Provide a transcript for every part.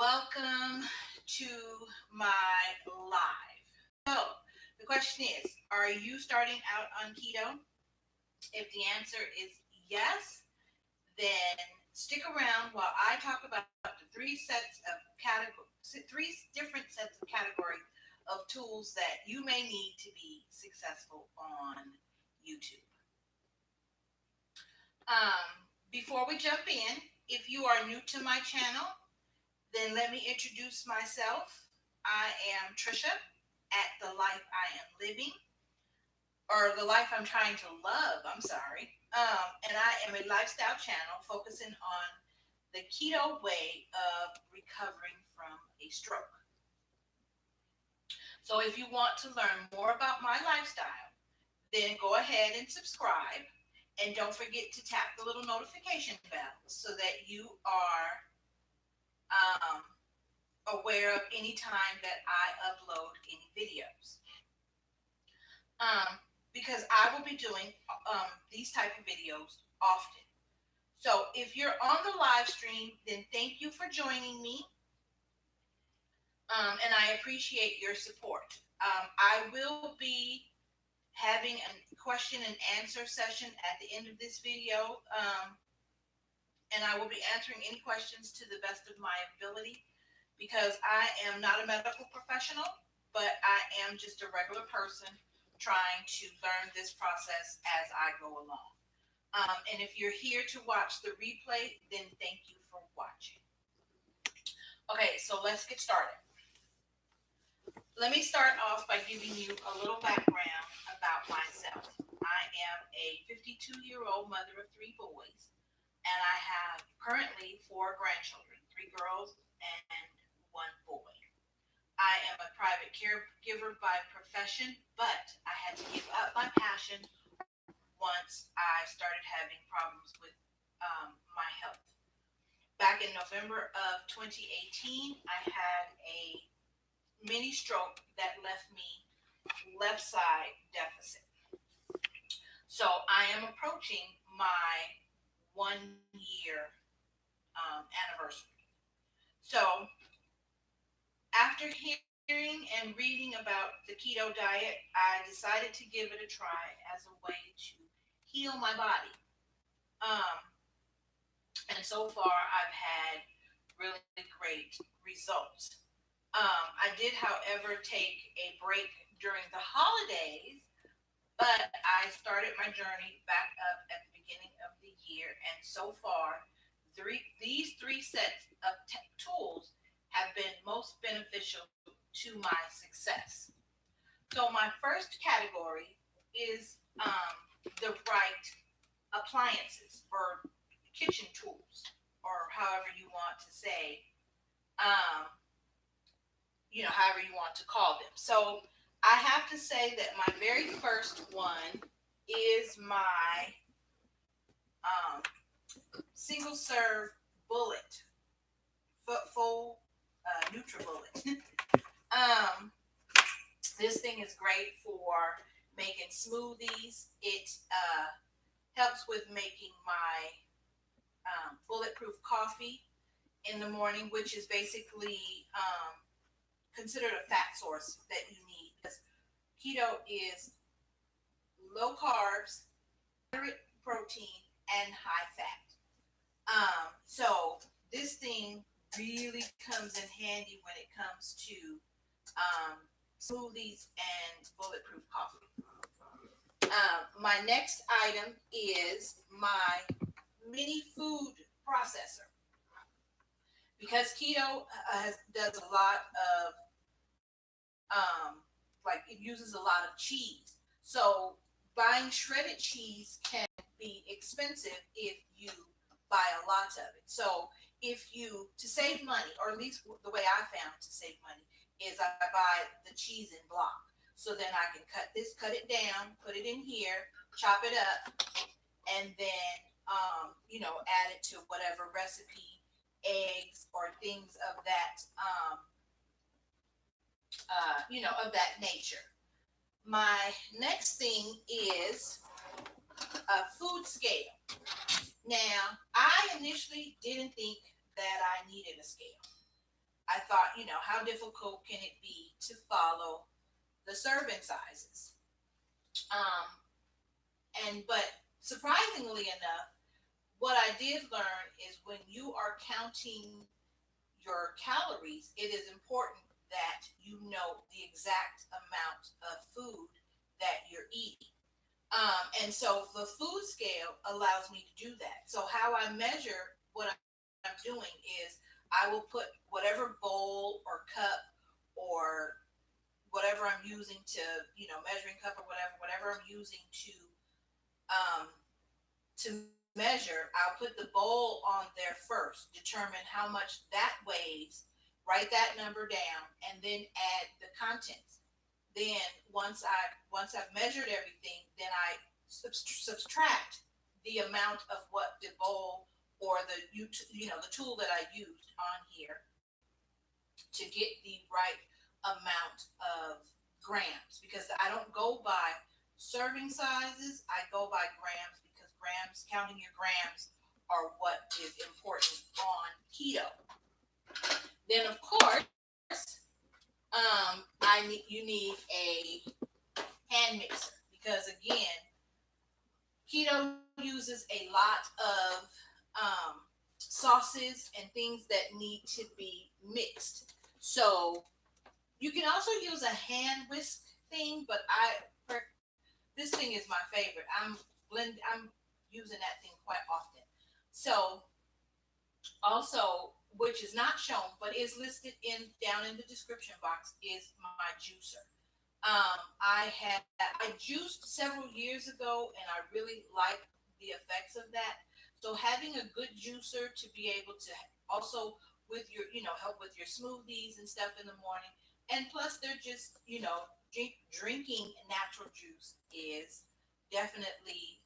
Welcome to my live. So, the question is, are you starting out on keto? If the answer is yes, then stick around while I talk about the three different sets of categories of tools that you may need to be successful on YouTube. Before we jump in, if you are new to my channel, then let me introduce myself. I am Trisha at the life I am living, or the life I'm trying to love. I'm sorry. And I am a lifestyle channel focusing on the keto way of recovering from a stroke. So if you want to learn more about my lifestyle, then go ahead and subscribe. And don't forget to tap the little notification bell so that you are um, aware of any time that I upload any videos. Because I will be doing these type of videos often. So if you're on the live stream, then thank you for joining me. And I appreciate your support. I will be having a question and answer session at the end of this video. And I will be answering any questions to the best of my ability because I am not a medical professional, but I am just a regular person trying to learn this process as I go along. And if you're here to watch the replay, then thank you for watching. Okay, so let's get started. Let me start off by giving you a little background about myself. I am a 52-year-old mother of 3 boys, and I have currently 4 grandchildren, 3 girls and 1 boy. I am a private caregiver by profession, but I had to give up my passion once I started having problems with my health. Back in November of 2018, I had a mini stroke that left me left side deficit. So I am approaching my 1 year anniversary. So after hearing and reading about the keto diet, I decided to give it a try as a way to heal my body. And so far, I've had really great results. I did, however, take a break during the holidays, but I started my journey back up at the beginning of the year. And so far, these 3 sets of tools have been most beneficial to my success. So my first category is the right appliances or kitchen tools, or however you want to say, however you want to call them. So I have to say that my very first one is my single serve bullet, full NutriBullet. This thing is great for making smoothies. It helps with making my bulletproof coffee in the morning, which is basically considered a fat source that you need, because keto is low carbs, moderate protein, and high fat. So this thing really comes in handy when it comes to smoothies and bulletproof coffee. My next item is my mini food processor. Because keto does a lot of, it uses a lot of cheese. So buying shredded cheese can be expensive if you buy a lot of it. So to save money, or at least the way I found to save money, is I buy the cheese in block. So then I can cut it down, put it in here, chop it up, and then, add it to whatever recipe, eggs, or things of that, of that nature. My next thing is a food scale. Now, I initially didn't think that I needed a scale. I thought, how difficult can it be to follow the serving sizes? Um, but surprisingly enough, what I did learn is when you are counting your calories, it is important that you know the exact amount of food that you're eating. And so the food scale allows me to do that. So how I measure what I'm doing is I will put whatever bowl or cup or whatever I'm using to, measuring cup or whatever I'm using um, to measure, I'll put the bowl on there first, determine how much that weighs, write that number down, and then add the contents. Then once I've measured everything, then I subtract the amount of what the bowl or the tool that I used on here to get the right amount of grams, because I don't go by serving sizes, I go by grams, because grams, counting your grams, are what is important on keto. Then of course, you need a hand mixer, because again, keto uses a lot of um, sauces and things that need to be mixed. So you can also use a hand whisk thing, but this thing is my favorite. I'm using that thing quite often. So also, which is not shown but is listed in down in the description box, is my juicer. I juiced several years ago, and I really like the effects of that. So having a good juicer to be able to also with your help with your smoothies and stuff in the morning, and plus they're just drinking natural juice is definitely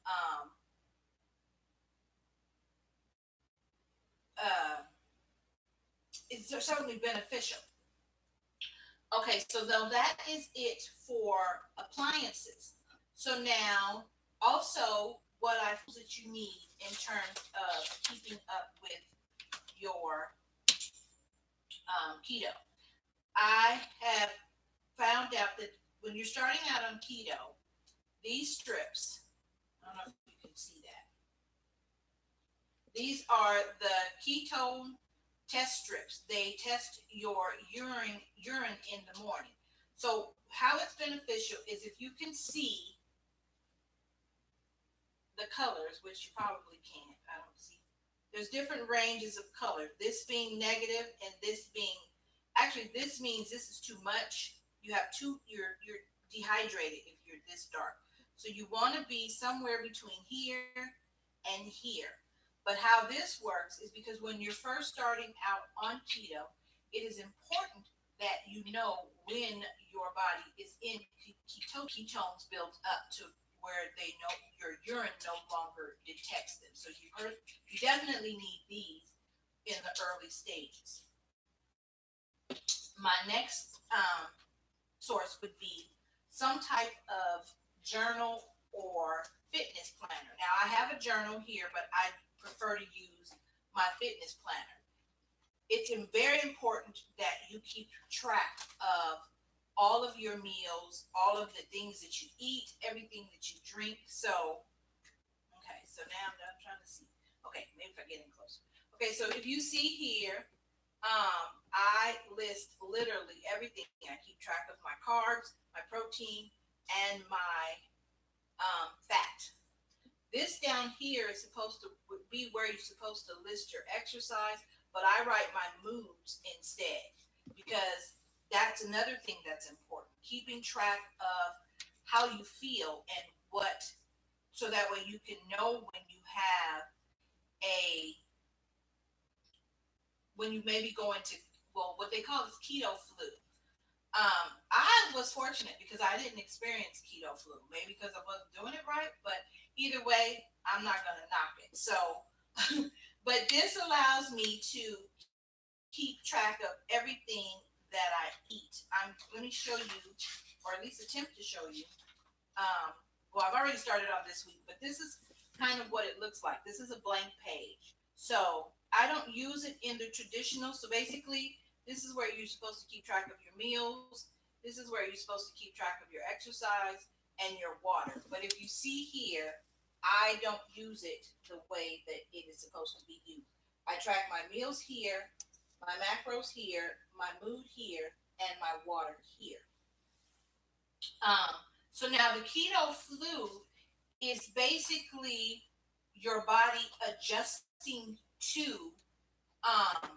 uh, it's certainly beneficial. Okay, so though that is it for appliances. So now, also, what I feel that you need in terms of keeping up with your keto, I have found out that when you're starting out on keto, these strips, I don't know if you can see that. These are the ketone test strips. They test your urine in the morning. So how it's beneficial is if you can see the colors, which you probably can't. I don't see. There's different ranges of color. This being negative, and this being actually, this means this is too much. You're dehydrated if you're this dark. So you want to be somewhere between here and here. But how this works is because when you're first starting out on keto, it is important that you know when your body is in ketones built up to where they know your urine no longer detects them. So you definitely need these in the early stages. My next source would be some type of journal or fitness planner. Now I have a journal here, but I prefer to use my fitness planner. It's very important that you keep track of all of your meals, all of the things that you eat, everything that you drink. So, okay, so now I'm trying to see. Okay, maybe if I get in closer. Okay, so if you see here, I list literally everything. I keep track of my carbs, my protein, and my fat. This down here is supposed to be where you're supposed to list your exercise, but I write my moods instead, because that's another thing that's important. Keeping track of how you feel and what, so that way you can know when you have a, when you maybe go into, well, what they call is keto flu. I was fortunate because I didn't experience keto flu. Maybe because I wasn't doing it right, but either way, I'm not going to knock it. So, but this allows me to keep track of everything that I eat. Let me show you, or at least attempt to show you. Well, I've already started off this week, but this is kind of what it looks like. This is a blank page. So I don't use it in the traditional. So basically, This is where you're supposed to keep track of your meals. This is where you're supposed to keep track of your exercise and your water. But if you see here, I don't use it the way that it is supposed to be used. I track my meals here, my macros here, my mood here, and my water here. Um, so now the keto flu is basically your body adjusting to um,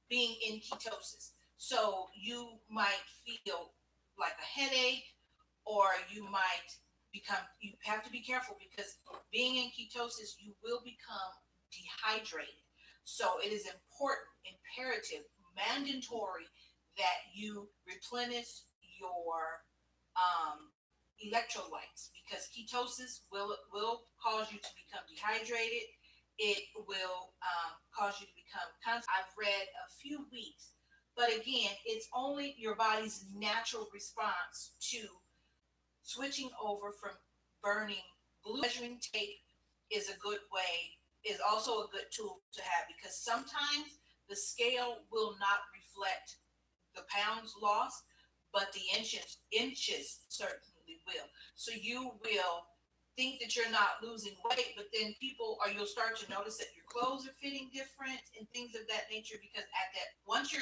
being in ketosis. So you might feel like a headache, or you might become, you have to be careful because being in ketosis, you will become dehydrated. So it is important, imperative, mandatory that you replenish your electrolytes because ketosis will cause you to become dehydrated. It will cause you to become constant. I've read a few weeks, but again, it's only your body's natural response to switching over from burning glue. Measuring tape is a good way, is also a good tool to have because sometimes the scale will not reflect the pounds lost, but the inches certainly will. So you will think that you're not losing weight, but then you'll start to notice that your clothes are fitting different and things of that nature because at that once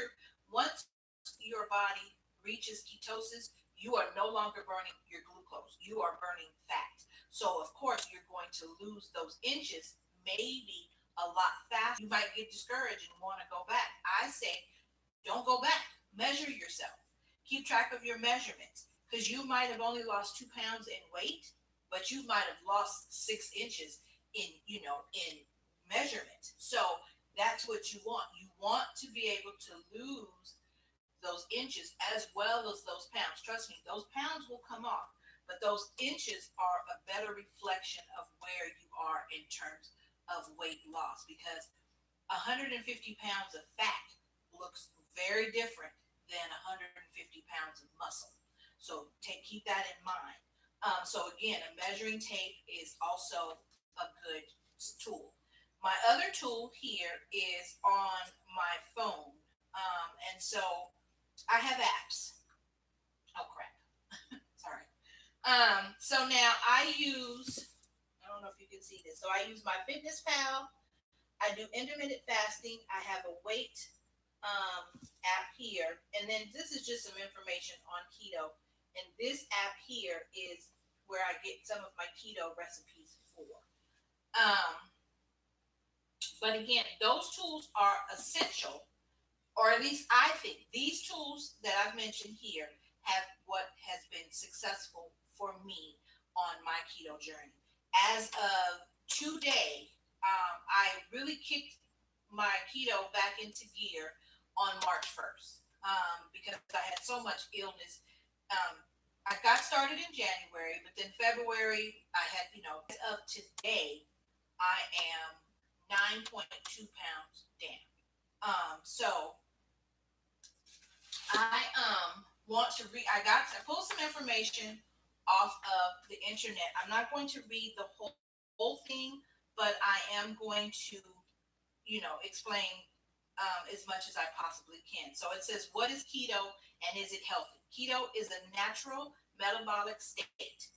your body reaches ketosis, you are no longer burning your glucose. You are burning fat. So of course you're going to lose those inches maybe a lot faster. You might get discouraged and want to go back. I say don't go back. Measure yourself. Keep track of your measurements because you might have only lost 2 pounds in weight, but you might have lost 6 inches in measurement. So that's what you want. You want to be able to lose those inches as well as those pounds. Trust me, those pounds will come off, but those inches are a better reflection of where you are in terms of weight loss because 150 pounds of fat looks very different than 150 pounds of muscle. So keep that in mind. So again, a measuring tape is also a good tool. My other tool here is on my phone. And so I have apps. Oh crap. Sorry. So now I don't know if you can see this. So I use my Fitness Pal. I do intermittent fasting. I have a weight app here. And then this is just some information on keto. And this app here is where I get some of my keto recipes for. Um, but again, those tools are essential, or at least I think these tools that I've mentioned here have what has been successful for me on my keto journey. As of today, I really kicked my keto back into gear on March 1st because I had so much illness. Um, I got started in January, but then February, I had, as of today, I am 9.2 pounds down. So I pulled some information off of the internet. I'm not going to read the whole thing, but I am going to, explain as much as I possibly can. So it says, what is keto and is it healthy? Keto is a natural metabolic state.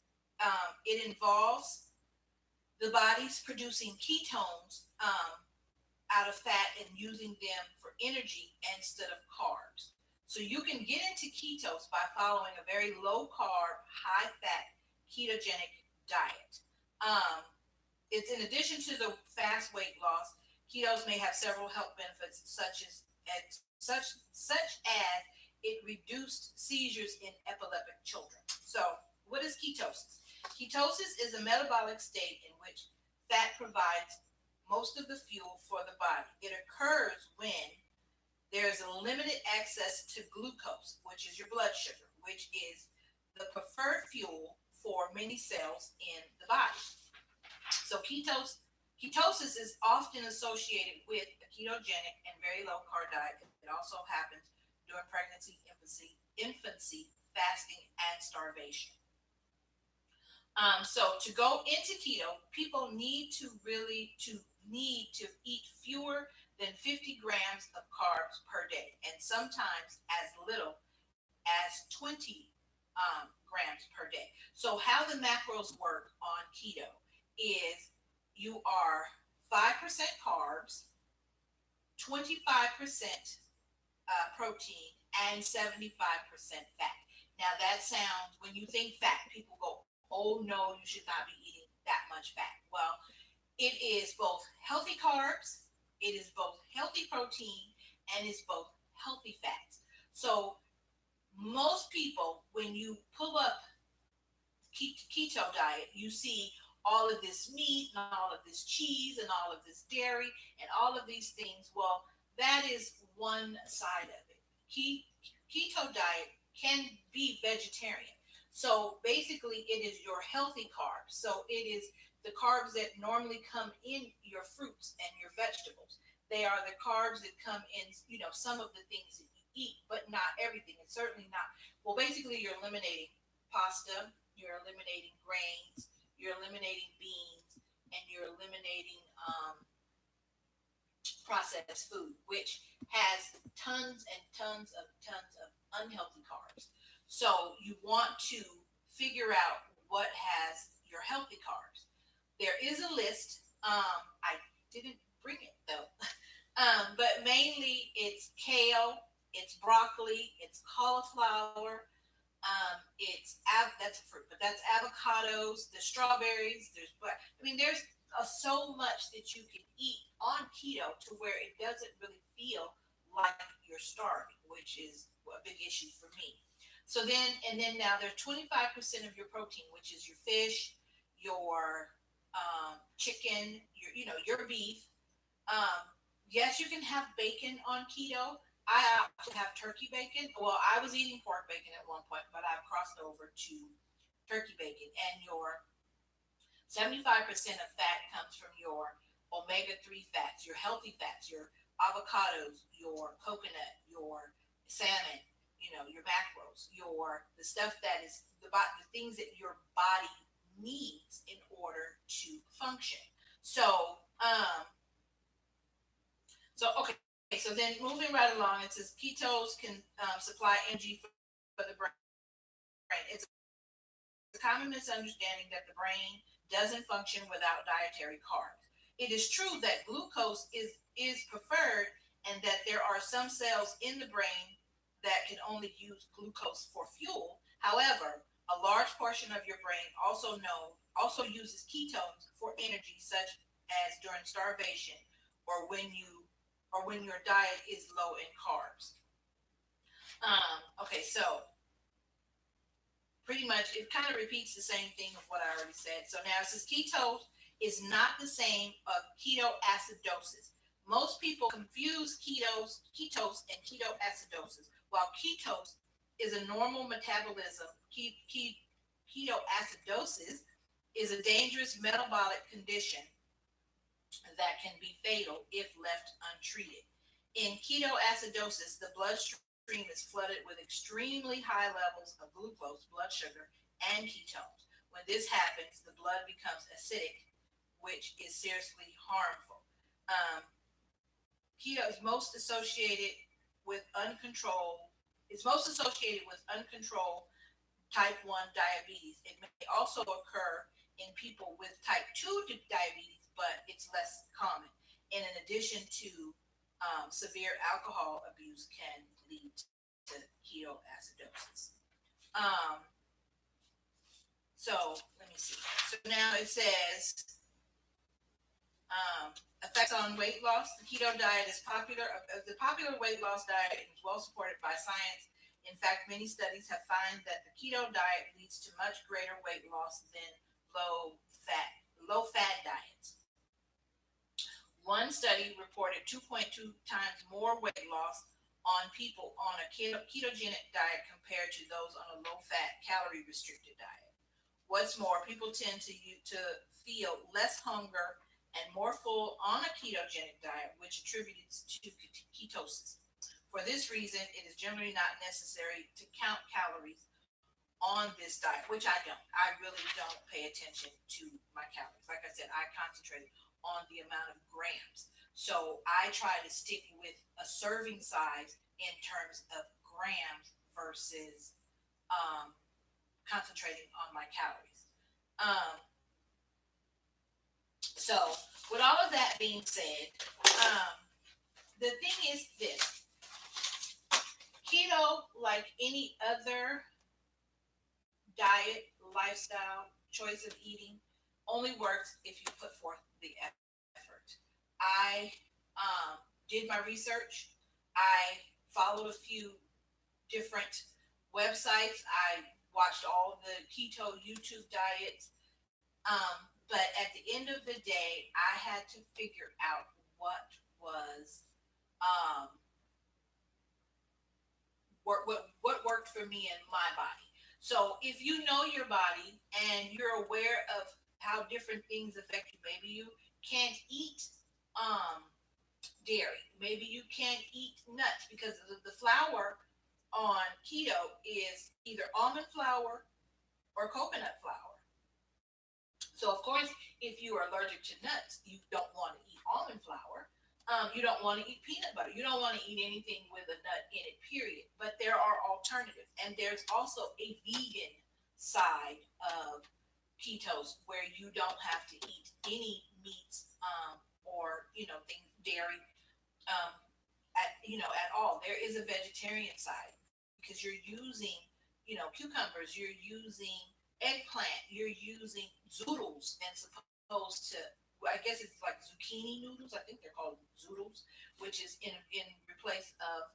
It involves the body's producing ketones out of fat and using them for energy instead of carbs. So you can get into ketos by following a very low carb, high fat ketogenic diet. Um, it's in addition to the fast weight loss, ketos may have several health benefits such as it reduced seizures in epileptic children. So, what is ketosis? Ketosis is a metabolic state in which fat provides most of the fuel for the body. It occurs when there is a limited access to glucose, which is your blood sugar, which is the preferred fuel for many cells in the body. So ketosis is often associated with a ketogenic and very low carb diet. It also happens during pregnancy, infancy, fasting, and starvation. So to go into keto, people need to eat fewer than 50 grams of carbs per day, and sometimes as little as 20 grams per day. So, how the macros work on keto is you are 5% carbs, 25% protein, and 75% fat. Now, that sounds, when you think fat, people go, oh no, you should not be eating that much fat. Well, it is both healthy carbs, it is both healthy protein, and it's both healthy fats. So, most people, when you pull up keto diet, you see all of this meat and all of this cheese and all of this dairy and all of these things. Well, that is one side of it. Keto diet can be vegetarian. So basically, it is your healthy carbs. So it is the carbs that normally come in your fruits and your vegetables. They are the carbs that come in, some of the things that you eat, but not everything. And certainly not. Well, basically, you're eliminating pasta, you're eliminating grains, you're eliminating beans, and you're eliminating processed food, which has tons of unhealthy carbs. So you want to figure out what has your healthy carbs. There is a list. I didn't bring it though, but mainly it's kale, it's broccoli, it's cauliflower, that's a fruit, but that's avocados, there's strawberries, there's so much that you can eat on keto to where it doesn't really feel like you're starving, which is a big issue for me. So then now there's 25% of your protein, which is your fish, your chicken, your beef. Um, yes, you can have bacon on keto. I opt to have turkey bacon. Well, I was eating pork bacon at one point, but I've crossed over to turkey bacon. And your 75% of fat comes from your omega-3 fats, your healthy fats, your avocados, your coconut, your salmon, your macros, the stuff that is the things that your body needs in order to function. So, okay, so then moving right along, it says ketos can supply energy for the brain. It's a common misunderstanding that the brain doesn't function without dietary carbs. It is true that glucose is preferred and that there are some cells in the brain that can only use glucose for fuel. However, a large portion of your brain also uses ketones for energy, such as during starvation or when your diet is low in carbs. Okay, so pretty much it kind of repeats the same thing of what I already said. So now it says ketose is not the same of ketoacidosis. Most people confuse ketose and ketoacidosis. While ketose is a normal metabolism, ketoacidosis is a dangerous metabolic condition that can be fatal if left untreated. In ketoacidosis, the bloodstream is flooded with extremely high levels of glucose, blood sugar, and ketones. When this happens, the blood becomes acidic, which is seriously harmful. Um, Keto is most associated with uncontrolled. It's most associated with uncontrolled type 1 diabetes. It may also occur in people with type 2 diabetes, but it's less common. And in addition to severe alcohol abuse can lead to ketoacidosis. Um, so let me see. So now it says effects on weight loss. The keto diet is popular. The popular weight loss diet is well supported by science. In fact, many studies have found that the keto diet leads to much greater weight loss than low fat diets. One study reported 2.2 times more weight loss on people on a ketogenic diet compared to those on a low fat, calorie restricted diet. What's more, people tend to feel less hunger and more full on a ketogenic diet, which attributes to ketosis. For this reason, it is generally not necessary to count calories on this diet, which I don't. I really don't pay attention to my calories. Like I said, I concentrate on the amount of grams. So I try to stick with a serving size in terms of grams versus um, concentrating on my calories. Um, so, with all of that being said, um, the thing is this: keto, like any other diet, lifestyle, choice of eating, only works if you put forth the effort. I did my research. I followed a few different websites. I watched all the keto YouTube diets. But at the end of the day, I had to figure out what was um, what worked for me and my body. So if you know your body and you're aware of how different things affect you, maybe you can't eat um, dairy, maybe you can't eat nuts because the flour on keto is either almond flour or coconut flour. So of course, if you are allergic to nuts, you don't want to eat almond flour. You don't want to eat peanut butter. You don't want to eat anything with a nut in it, period. But there are alternatives. And there's also a vegan side of ketos where you don't have to eat any meats or, things, dairy, um, at all. There is a vegetarian side because you're using, cucumbers, you're using eggplant, you're using zoodles and supposed to, well, I guess it's like zucchini noodles. I think they're called zoodles, which is in replace of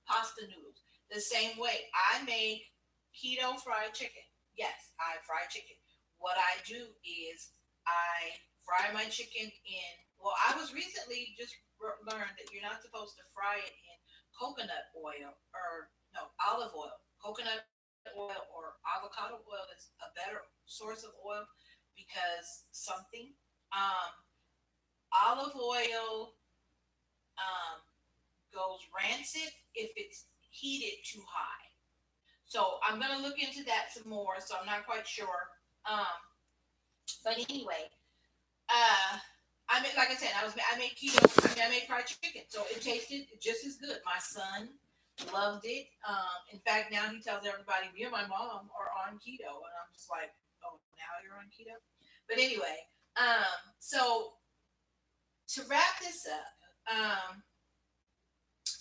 pasta noodles. The same way I make keto fried chicken. Yes, I fry chicken. What I do is I fry my chicken in. Well, I was recently just learned that you're not supposed to fry it in coconut oil or no olive oil. Coconut oil or avocado oil is a better source of oil because something. Um, Olive oil um, goes rancid if it's heated too high. So I'm gonna look into that some more. So I'm not quite sure. Um, but anyway, uh, I made, like I said, I made keto. I made fried chicken, so it tasted just as good. My son loved it. In fact, now he tells everybody, me and my mom are on keto, and I'm just like, oh, now you're on keto. But anyway, so to wrap this up,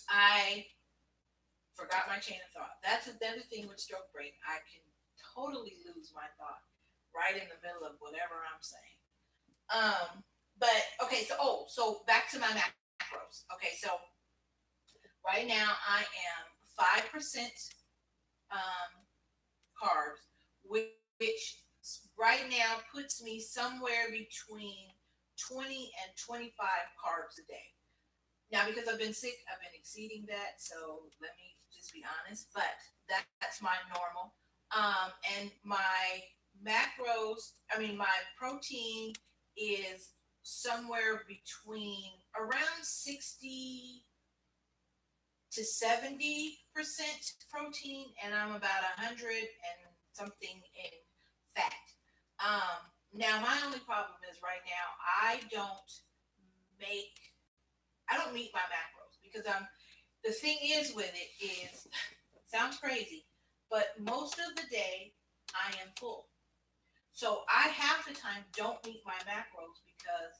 I forgot my chain of thought. That's another thing with stroke brain. I can totally lose my thought right in the middle of whatever I'm saying. But okay, so back to my macros. Okay, so right now I am 5% um, carbs, which right now puts me somewhere between 20 and 25 carbs a day. Now, because I've been sick, I've been exceeding that. So let me just be honest. But that's my normal. And my macros, I mean, my protein is somewhere between around 60 to 70% protein, and I'm about 100 and something in fat. Now, my only problem is right now make I don't meet my macros because the thing is with it is sounds crazy, but most of the day I am full. So I half the time don't meet my macros because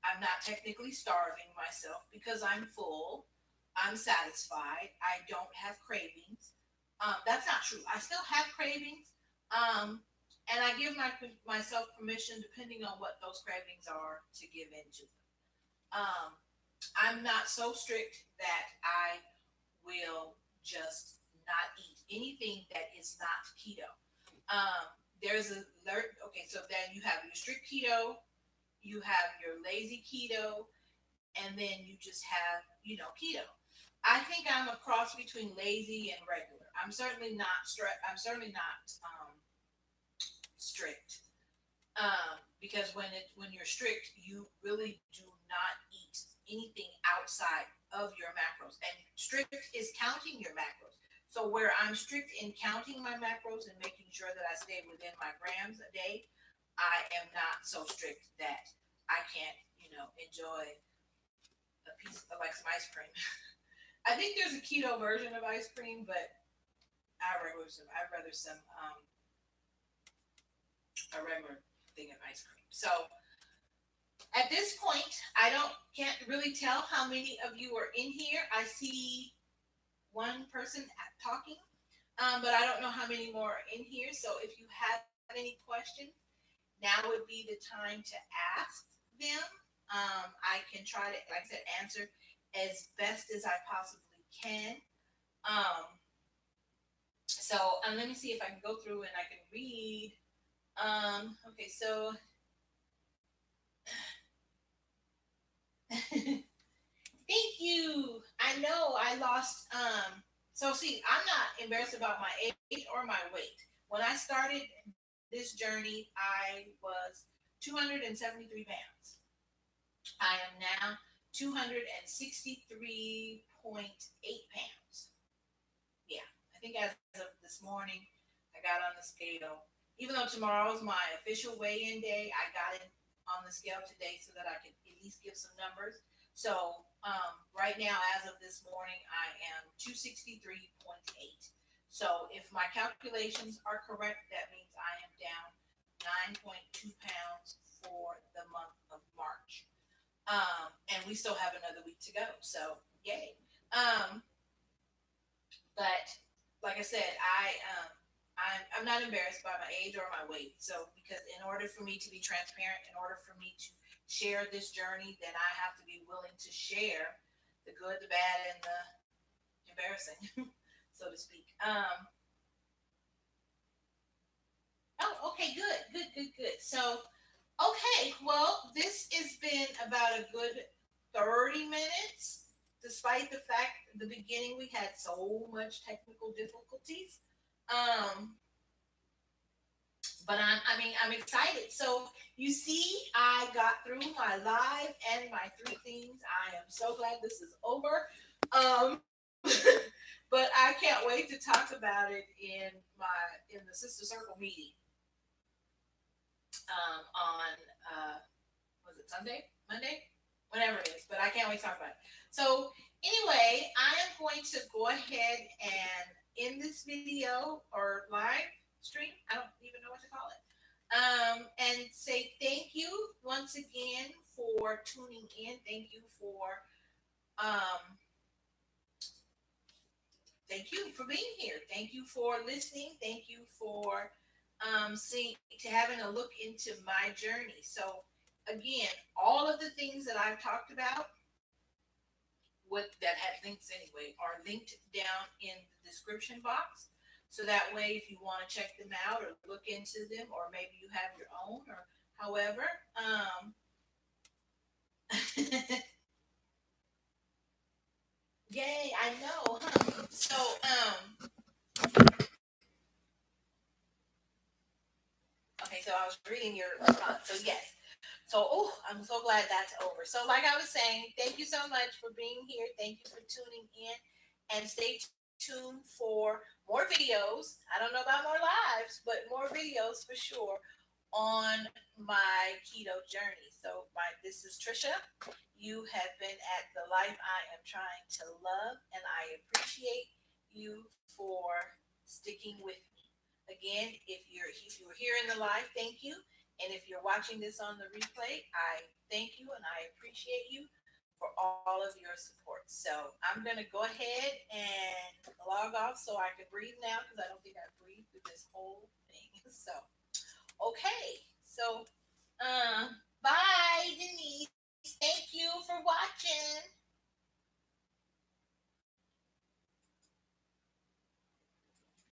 I'm not technically starving myself because I'm full. I'm satisfied. I don't have cravings. That's not true. I still have cravings. Um, and I give myself permission, depending on what those cravings are, to give into them. Um, I'm not so strict that I will just not eat anything that is not keto. There's a okay, so then you have your strict keto, you have your lazy keto, and then you just have keto. I think I'm a cross between lazy and regular. I'm certainly not strict because when you're strict, you really do not eat anything outside of your macros. And strict is counting your macros. So where I'm strict in counting my macros and making sure that I stay within my grams a day, I am not so strict that I can't, enjoy a piece of like some ice cream. I think there's a keto version of ice cream, but I'd rather some a regular thing of ice cream. So at this point, I don't can't really tell how many of you are in here. I see one person talking, but I don't know how many more are in here. So if you have any questions, now would be the time to ask them. I can try to, like I said, answer as best as I possibly can. Um, so let me see if I can go through and I can read. Okay, so thank you. I know I lost. So see, I'm not embarrassed about my age or my weight. When I started this journey, I was 273 pounds. I am now 263.8 pounds. Yeah, I think as of this morning, I got on the scale. Even though tomorrow is my official weigh-in day, I got it on the scale today so that I could at least give some numbers. So right now, as of this morning, I am 263.8. So if my calculations are correct, that means I am down 9.2 pounds for the month of March. And we still have another week to go. So yay. But like I said, I'm not embarrassed by my age or my weight. So because in order for me to be transparent, in order for me to share this journey, then I have to be willing to share the good, the bad, and the embarrassing, so to speak. Oh, okay, good, good, good, good. So, okay, well, this has been about a good 30 minutes, despite the fact at the beginning we had so much technical difficulties. Um, but I'm excited. So you see, I got through my live and my three things. I am so glad this is over. Um, but I can't wait to talk about it in the Sister Circle meeting on was it Sunday, Monday, whatever it is. But I can't wait to talk about it. So anyway, I am going to go ahead and end this video or live stream. I don't even know what to call it. And say thank you once again for tuning in. Um, Thank you for being here. Thank you for listening. Thank you for seeing to having a look into my journey. So again, all of the things that I've talked about with that have links anyway are linked down in the description box. So that way, if you want to check them out or look into them, or maybe you have your own, or however, yay! I know. Huh? So okay, so I was reading your response. So yes. So oh, I'm so glad that's over. So like I was saying, thank you so much for being here. Thank you for tuning in, and stay tuned for more videos. I don't know about more lives, but more videos for sure on my keto journey. So this is Trisha. You have been at the life I am trying to love, and I appreciate you for sticking with me. Again, if you were here in the live, thank you. And if you're watching this on the replay, I thank you and I appreciate you for all of your support. So I'm going to go ahead and log off so I can breathe now because I don't think I breathed through this whole thing. So, okay. So, bye, Denise.